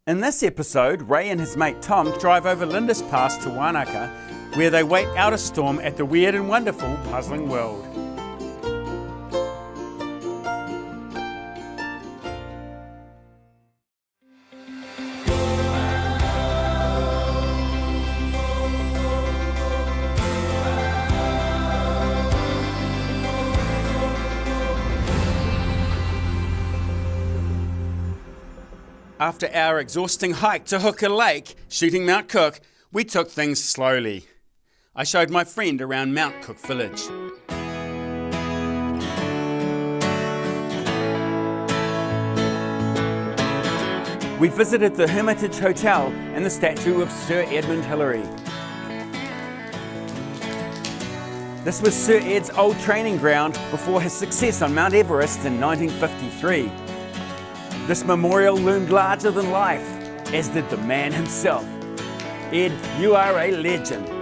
In this episode, Ray and his mate Tom drive over Linda's Pass to Wanaka, where they wait out a storm at the weird and wonderful Puzzling World. After our exhausting hike to Hooker Lake, shooting Mount Cook, we took things slowly. I showed my friend around Mount Cook Village. We visited the Hermitage Hotel and the statue of Sir Edmund Hillary. This was Sir Ed's old training ground before his success on Mount Everest in 1953. This memorial loomed larger than life, as did the man himself. Ed, you are a legend.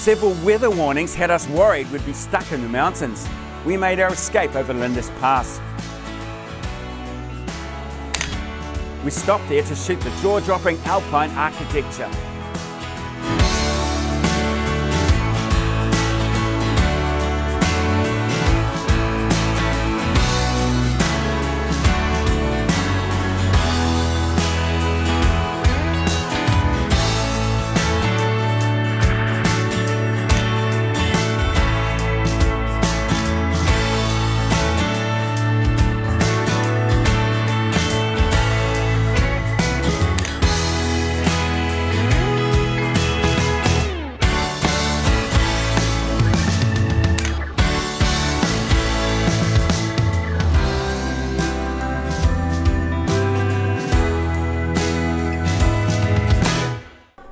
Several weather warnings had us worried we'd be stuck in the mountains. We made our escape over Linda's Pass. We stopped there to shoot the jaw-dropping alpine architecture.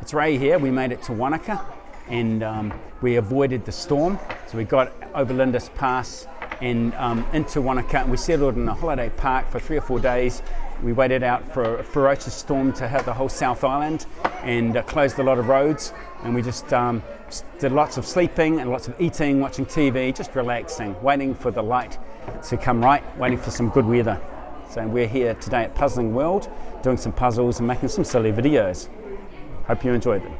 It's Ray here. We made it to Wanaka and we avoided the storm. So we got over Linda's Pass and into Wanaka, and we settled in a holiday park for 3 or 4 days. We waited out for a ferocious storm to hit the whole South Island and closed a lot of roads, and we just did lots of sleeping and lots of eating, watching TV, just relaxing, waiting for the light to come right, waiting for some good weather. So we're here today at Puzzling World, doing some puzzles and making some silly videos. Hope you enjoyed them.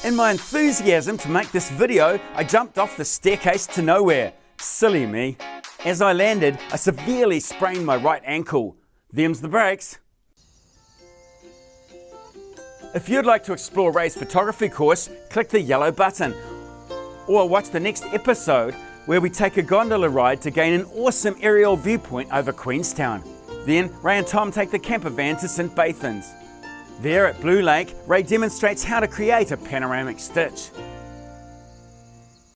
In my enthusiasm to make this video, I jumped off the staircase to nowhere. Silly me. As I landed, I severely sprained my right ankle. Them's the breaks. If you'd like to explore Ray's photography course, click the yellow button. Or watch the next episode where we take a gondola ride to gain an awesome aerial viewpoint over Queenstown. Then Ray and Tom take the camper van to St. Bathans. There at Blue Lake, Ray demonstrates how to create a panoramic stitch.